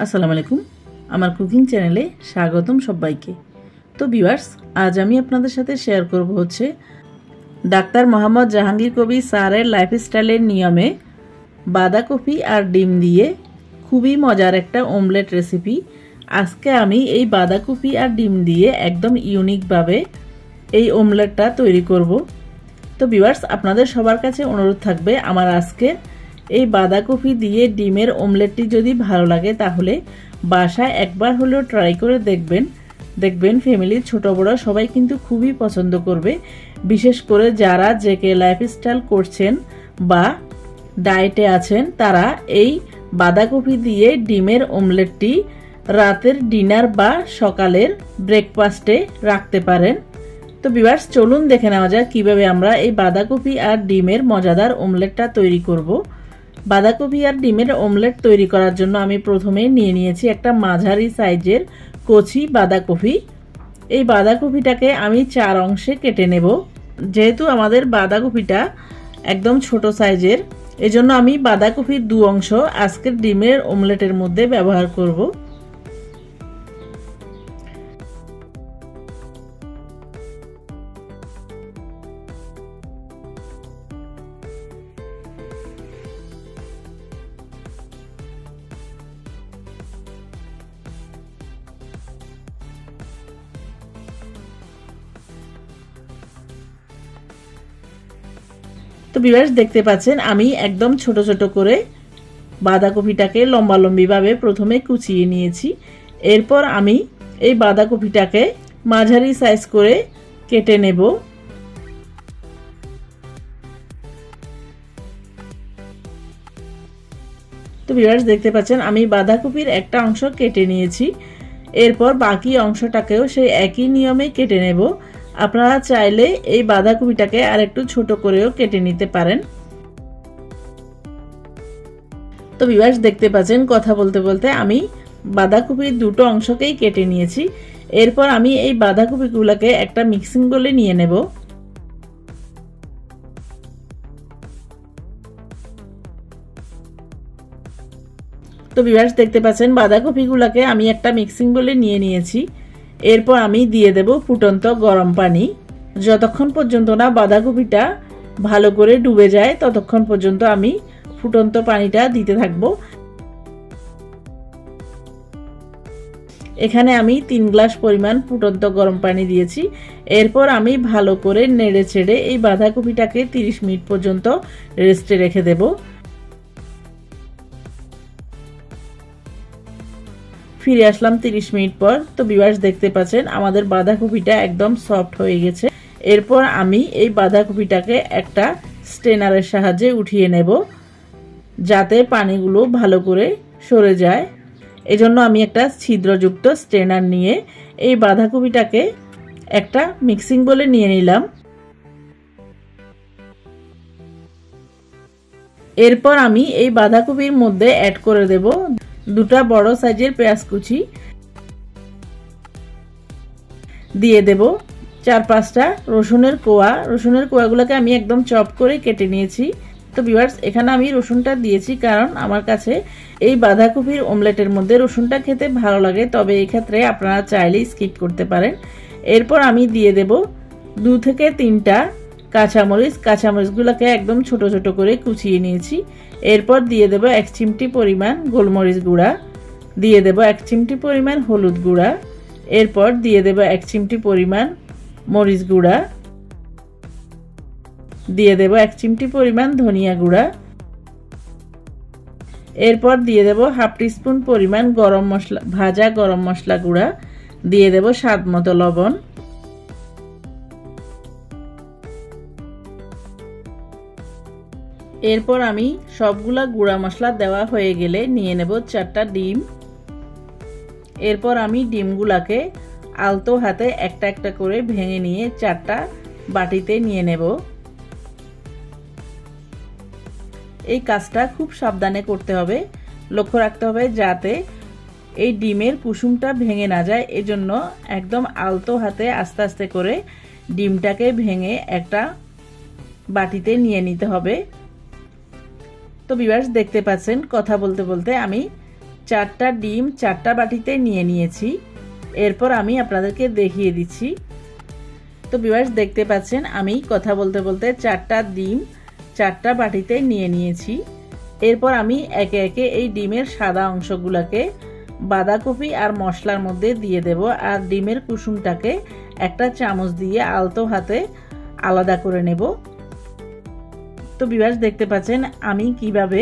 আসসালামু আলাইকুম, আমার কুকিং চ্যানেলে স্বাগতম সবাইকে। তো ভিউয়ার্স, আজ আমি আপনাদের সাথে শেয়ার করব হচ্ছে ডাক্তার মোহাম্মদ জাহাঙ্গীর কবির স্যারের লাইফস্টাইলের নিয়মে বাঁধাকপি আর ডিম দিয়ে খুবই মজার একটা অমলেট রেসিপি। আজকে আমি এই বাঁধাকপি আর ডিম দিয়ে একদম ইউনিকভাবে এই অমলেটটা তৈরি করব। তো ভিউয়ার্স, আপনাদের সবার কাছে অনুরোধ থাকবে আমার আজকে এই বাঁধাকপি দিয়ে ডিমের অমলেটটি যদি ভালো লাগে তাহলে বাসায় একবার হলেও ট্রাই করে দেখবেন ফ্যামিলির ছোট বড় সবাই কিন্তু খুবই পছন্দ করবে। বিশেষ করে যারা জেকে লাইফস্টাইল করছেন বা ডায়েটে আছেন তারা এই বাঁধাকপি দিয়ে ডিমের অমলেটটি রাতের ডিনার বা সকালের ব্রেকফাস্টে রাখতে পারেন। তো ভিউয়ার্স, চলুন দেখে নেওয়া যাক কিভাবে আমরা এই বাঁধাকপি আর ডিমের মজাদার অমলেটটা তৈরি করব। বাঁধাকপি আর ডিমের অমলেট তৈরি করার জন্য আমি প্রথমে নিয়ে নিয়েছি একটা মাঝারি সাইজের কচি বাঁধাকপি। এই বাঁধাকপিটাকে আমি 4 অংশে কেটে নেব। যেহেতু আমাদের বাঁধাকপিটা একদম ছোট সাইজের, এজন্য আমি বাঁধাকপির 2 অংশ আজকের ডিমের অমলেটের মধ্যে ব্যবহার করব। তো ভিউয়ার্স, দেখতে পাচ্ছেন আমি একদম ছোট ছোট করে বাঁধাকপিটাকে লম্বালম্বিভাবে প্রথমে কুচিয়ে নিয়েছি। এরপর আমি এই বাঁধাকপিটাকে মাঝারি সাইজ করে কেটে নেব। তো ভিউয়ার্স, দেখতে পাচ্ছেন আমি বাঁধাকপির একটা অংশ কেটে নিয়েছি। এরপর বাকি অংশটাকেও সেই একই নিয়মে কেটে নেব। আপনারা চাইলে এই বাঁধাকপিটাকে আর একটু ছোট করেও কেটে নিতে পারেন। তো ভিউয়ার্স, দেখতে পাচ্ছেন কথা বলতে বলতে আমি বাঁধাকপির 2টো অংশকেই কেটে নিয়েছি। এরপর আমি এই বাঁধাকপিগুলোকে একটা মিক্সিং বোলে নিয়ে নেব। তো ভিউয়ার্স, দেখতে পাচ্ছেন বাঁধাকপিগুলোকে আমি একটা মিক্সিং বোলে নিয়ে নিয়েছি। এরপর আমি দিয়ে দেব ফুটন্ত গরম পানি। যতক্ষণ পর্যন্ত না বাঁধাকপিটা ভালো করে ডুবে যায় ততক্ষণ পর্যন্ত আমি ফুটন্ত পানিটা দিতে থাকব। এখানে আমি 3 গ্লাস পরিমাণ ফুটন্ত গরম পানি দিয়েছি। এরপর আমি ভালো করে নেড়ে ছেড়ে এই বাঁধাকপিটাকে 30 মিনিট পর্যন্ত রেস্টে রেখে দেব। ফিরে আসলাম 30 মিনিট পর। তো ভিউয়ার্স, দেখতে পাচ্ছেন আমাদের বাঁধাকপিটা একদম সফট হয়ে গেছে। এরপর আমি এই বাঁধাকপিটাকে একটা স্ট্রেনারের সাহায্যে উঠিয়ে নেব যাতে পানিগুলো ভালো করে সরে যায়। এজন্য আমি একটা ছিদ্রযুক্ত স্ট্রেনার নিয়ে এই বাঁধাকপিটাকে একটা মিক্সিং বোলে নিয়ে নিলাম। এরপর আমি এই বাঁধাকপির মধ্যে অ্যাড করে দেব 2টা বড় সাইজের পেঁয়াজ কুচি, দিয়ে দেব 4-5টা রসুনের কোয়া। রসুনের কোয়াগুলোকে আমি একদম চপ করে কেটে নিয়েছি। তো ভিউয়ার্স, এখানে আমি রসুনটা দিয়েছি কারণ আমার কাছে এই বাঁধাকপির অমলেটের মধ্যে রসুনটা খেতে ভালো লাগে, তবে এই ক্ষেত্রে আপনারা চাইলেই স্কিপ করতে পারেন। এরপর আমি দিয়ে দেব 2 থেকে 3টা কাঁচামরিচ। কাঁচামরিচগুলোকে একদম ছোট ছোট করে কুচিয়ে নিয়েছি। এরপর দিয়ে দেব 1 চিমটি পরিমাণ গোলমরিচ গুঁড়া, দিয়ে দেব 1 চিমটি পরিমাণ হলুদ গুঁড়া, এরপর দিয়ে দেব 1 চিমটি পরিমাণ মরিচ গুঁড়া, দিয়ে দেব 1 চিমটি পরিমাণ ধনিয়া গুঁড়া, এরপর দিয়ে দেব হাফ টিস্পুন পরিমাণ ভাজা গরম মশলা গুঁড়া, দিয়ে দেব স্বাদ মতো লবণ। এরপর আমি সবগুলা গুঁড়া মশলা দেওয়া হয়ে গেলে নিয়ে নেব 4টা ডিম। এরপর আমি ডিমগুলাকে আলতো হাতে একটা একটা করে ভেঙে নিয়ে 4টা বাটিতে নিয়ে নেব। এই কাজটা খুব সাবধানে করতে হবে, লক্ষ্য রাখতে হবে যাতে এই ডিমের কুসুমটা ভেঙে না যায়। এজন্য একদম আলতো হাতে আস্তে আস্তে করে ডিমটাকে ভেঙে একটা বাটিতে নিয়ে নিতে হবে। তো ভিউয়ার্স, দেখতে পাচ্ছেন কথা বলতে বলতে আমি 4টা ডিম 4টা বাটিতে নিয়ে নিয়েছি। এরপর আমি আপনাদেরকে দেখিয়ে দিচ্ছি। তো ভিউয়ার্স দেখতে পাচ্ছেন আমি কথা বলতে বলতে 4টা ডিম 4টা বাটিতে নিয়ে নিয়েছি। এরপর আমি একে একে এই ডিমের সাদা অংশগুলোকে বাঁধাকপি আর মশলার মধ্যে দিয়ে দেব, আর ডিমের কুসুমটাকে একটা চামচ দিয়ে আলতো হাতে আলাদা করে নেব। তো ভিউয়ার্স দেখতে পাচ্ছেন আমি কিভাবে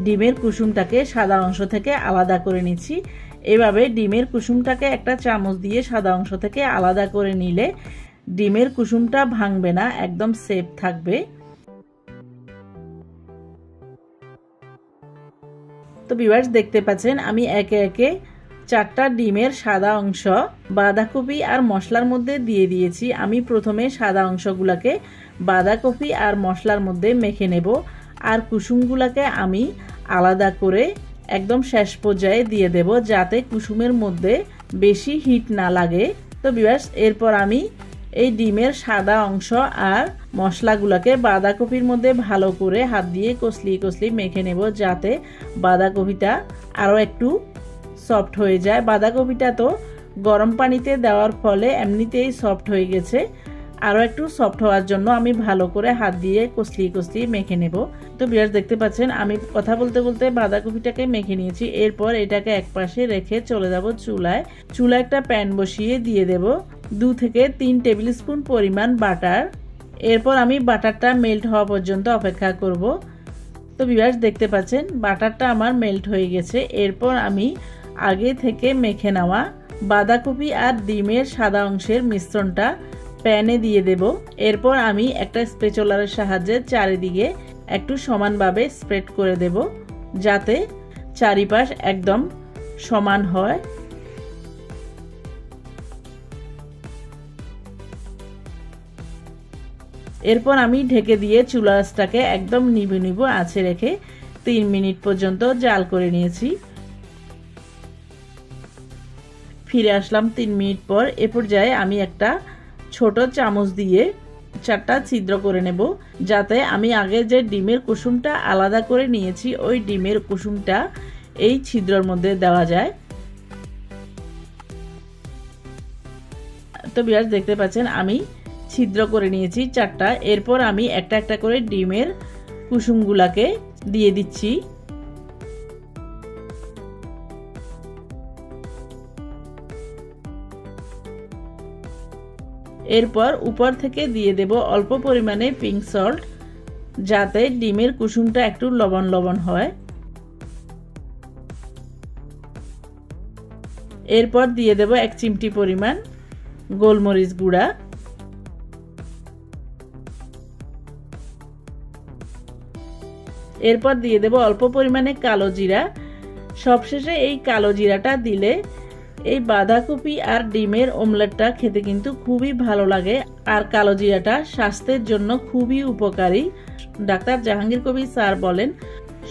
ডিমের কুসুমটাকে সাদা অংশ থেকে আলাদা করে নিচ্ছি। এভাবে ডিমের কুসুমটাকে একটা চামচ দিয়ে সাদা অংশ থেকে আলাদা করে নিলে ডিমের কুসুমটা ভাঙবে না, একদম সেফ থাকবে। তো ভিউয়ার্স দেখতে পাচ্ছেন আমি একে একে 4টা ডিমের সাদা অংশ বাঁধাকপি আর মশলার মধ্যে দিয়ে দিয়েছি। আমি প্রথমে সাদা অংশগুলোকে বাঁধাকপি আর মশলার মধ্যে মেখে নেব, আর কুসুমগুলোকে আমি আলাদা করে একদম শেষ পর্যায়ে দিয়ে দেব, যাতে কুসুমের মধ্যে বেশি হিট না লাগে। তো ভিউয়ার্স এরপর আমি এই ডিমের সাদা অংশ আর মশলাগুলোকে বাঁধাকপির মধ্যে ভালো করে হাত দিয়ে কষলি কষলি মেখে নেব, যাতে বাঁধাকপিটা আরও একটু সফট হয়ে যায়। বাঁধাকপিটা তো গরম পানিতে দেওয়ার ফলে এমনিতেই সফট হয়ে গেছে, আরও একটু সফট হওয়ার জন্য আমি ভালো করে হাত দিয়ে কষলি কষলি মেখে নেব। তো ভিউয়ার্স দেখতে পাচ্ছেন আমি কথা বলতে বলতে বাঁধাকপিটাকে মেখে নিয়েছি। এরপর এটাকে একপাশে রেখে চলে যাব চুলায়। চুলায় একটা প্যান বসিয়ে দিয়ে দেব 2 থেকে 3 টেবিল স্পুন পরিমাণ বাটার। এরপর আমি বাটারটা মেল্ট হওয়া পর্যন্ত অপেক্ষা করব। তো ভিউয়ার্স দেখতে পাচ্ছেন বাটারটা আমার মেল্ট হয়ে গেছে। এরপর আমি আগে থেকে মেখে নেওয়া বাঁধাকপি আর ডিমের সাদা অংশের মিশ্রণটা প্যানে দিয়ে দেব। এরপর আমি একটা স্প্যাচুলারের সাহায্যে চারিদিকে একটু সমানভাবে স্প্রেড করে দেব, যাতে চারিপাশ একদম সমান হয়। এরপর আমি ঢেকে দিয়ে চুলা আঁচটাকে একদম নিভু নিভু আঁচে রেখে 3 মিনিট পর্যন্ত জাল করে নিয়েছি। ফিরে আসলাম 3 মিনিট পর। এ পর্যায়ে আমি একটা ছোট চামচ দিয়ে 4টা ছিদ্র করে নেব, যাতে আমি আগে যে ডিমের কুসুমটা আলাদা করে নিয়েছি ওই ডিমের কুসুমটা এই ছিদ্রের মধ্যে দেওয়া যায়। তো ভিউয়ার্স দেখতে পাচ্ছেন আমি ছিদ্র করে নিয়েছি 4টা। এরপর আমি একটা একটা করে ডিমের কুসুমগুলাকে দিয়ে দিচ্ছি। এরপর উপর থেকে দিয়ে দেব অল্প পরিমাণে পিঙ্ক সল্ট, যাতে ডিমের কুসুমটা একটু লবণ লবণ হয়। এরপর দিয়ে দেব 1 চিমটি পরিমাণ গোলমরিচ গুঁড়া। এরপর দিয়ে দেব অল্প পরিমাণে কালো জিরা। সবশেষে এই কালো জিরাটা দিলে এই বাঁধাকপি আর ডিমের অমলেটটা খেতে কিন্তু খুবই ভালো লাগে, আর কালো জিরাটা স্বাস্থ্যের জন্য খুবই উপকারী। ডাক্তার জাহাঙ্গীর কবির স্যার বলেন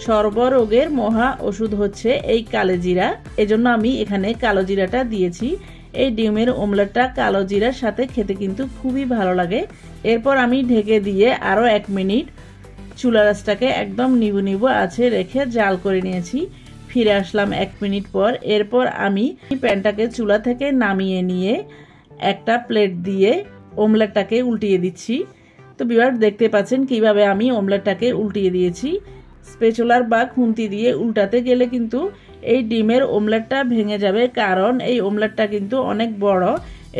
সর্বরোগের মহা ওষুধ হচ্ছে এই কালো জিরা, এজন্য আমি এখানে কালো জিরাটা দিয়েছি। এই ডিমের অমলেটটা কালো জিরার সাথে খেতে কিন্তু খুবই ভালো লাগে। এরপর আমি ঢেকে দিয়ে আরও 1 মিনিট চুলার আঁচটাকে একদম নিভু নিভু আঁচে রেখে জাল করে নিয়েছি। ফিরে আসলাম 1 মিনিট পর। এরপর আমি প্যানটাকে চুলা থেকে নামিয়ে নিয়ে একটা প্লেট দিয়ে অমলেটটাকে উল্টিয়ে দিচ্ছি। তো ভিউয়ার্স দেখতে পাচ্ছেন কিভাবে আমি অমলেটটাকে উল্টিয়ে দিয়েছি। স্প্যাচুলার বা খুন্তি দিয়ে উল্টাতে গেলে কিন্তু এই ডিমের অমলেটটা ভেঙে যাবে, কারণ এই অমলেটটা কিন্তু অনেক বড়।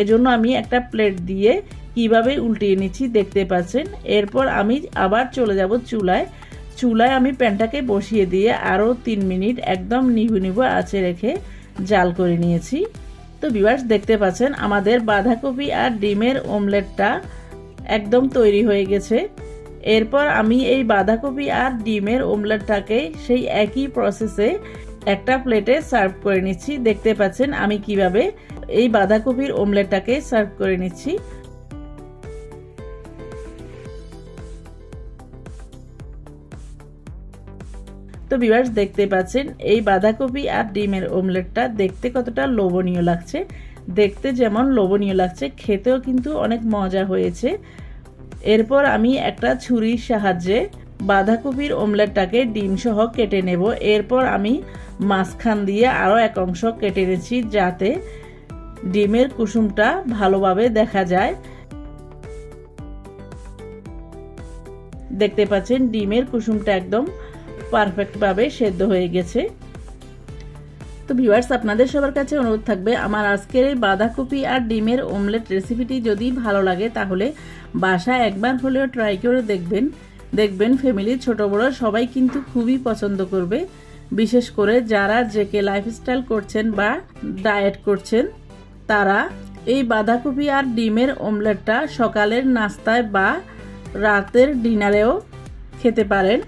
এজন্য আমি একটা প্লেট দিয়ে কিভাবে উল্টিয়ে নিচ্ছি দেখতে পাচ্ছেন। এরপর আমি আবার চলে যাব চুলায়। চুলায় আমি প্যানটাকে বসিয়ে দিয়ে আরও 3 মিনিট একদম নিভু নিভু আঁচে রেখে জাল করে নিয়েছি। তো ভিউয়ার্স দেখতে পাচ্ছেন আমাদের বাঁধাকপি আর ডিমের অমলেটটা একদম তৈরি হয়ে গেছে। এরপর আমি এই বাঁধাকপি আর ডিমের অমলেটটাকে সেই একই প্রসেসে একটা প্লেটে সার্ভ করে নিচ্ছি। দেখতে পাচ্ছেন আমি কিভাবে এই বাঁধাকপির অমলেটটাকে সার্ভ করে নিচ্ছি। তো ভিউয়ার্স দেখতে পাচ্ছেন এই বাঁধাকপি আর ডিমের অমলেটটা দেখতে কতটা লোভনীয় লাগছে। দেখতে যেমন লোভনীয় লাগছে, খেতেও কিন্তু অনেক মজা হয়েছে। এরপর আমি একটা ছুরির সাহায্যে বাঁধাকপির অমলেটটাকে ডিম সহ কেটে নেব। এরপর আমি মাঝখান দিয়ে আরও এক অংশ কেটে নিয়েছি যাতে ডিমের কুসুমটা ভালোভাবে দেখা যায়। দেখতে পাচ্ছেন ডিমের কুসুমটা একদম পারফেক্টভাবে সেদ্ধ হয়ে গেছে। তো ভিউয়ার্স, আপনাদের সবার কাছে অনুরোধ থাকবে আমার আজকের এই বাঁধাকপি আর ডিমের অমলেট রেসিপিটি যদি ভালো লাগে তাহলে বাসায় একবার হলেও ট্রাই করে দেখবেন ফ্যামিলির ছোট বড় সবাই কিন্তু খুবই পছন্দ করবে। বিশেষ করে যারা জেকে লাইফস্টাইল করছেন বা ডায়েট করছেন তারা এই বাঁধাকপি আর ডিমের অমলেটটা সকালের নাস্তায় বা রাতের ডিনারেও খেতে পারেন।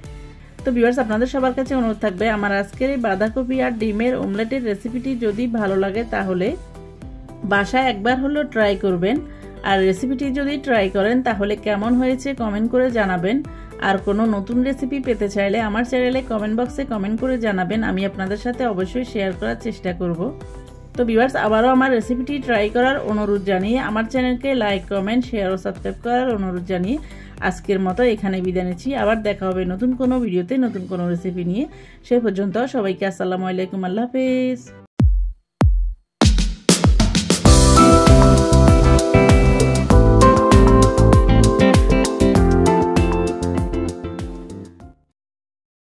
তো ভিউয়ার্স, আপনাদের সবার কাছে অনুরোধ থাকবে আমার আজকের এই বাঁধাকপি আর ডিমের অমলেটের রেসিপিটি যদি ভালো লাগে তাহলে বাসায় একবার হলেও ট্রাই করবেন। আর রেসিপিটি যদি ট্রাই করেন তাহলে কেমন হয়েছে কমেন্ট করে জানাবেন। আর কোনো নতুন রেসিপি পেতে চাইলে আমার চ্যানেলে কমেন্ট বক্সে কমেন্ট করে জানাবেন, আমি আপনাদের সাথে অবশ্যই শেয়ার করার চেষ্টা করব। তো ভিউয়ার্স, আবারও আমার রেসিপিটি ট্রাই করার অনুরোধ জানিয়ে আমার চ্যানেলকে লাইক কমেন্ট শেয়ার ও সাবস্ক্রাইব করার অনুরোধ জানিয়ে আজকের মতো এখানে বিদায় নিচ্ছি। আবার দেখা হবে নতুন কোনো ভিডিওতে নতুন কোনো রেসিপি নিয়ে। সে পর্যন্ত সবাইকে আসসালামু আলাইকুম, আল্লাহ হাফেজ।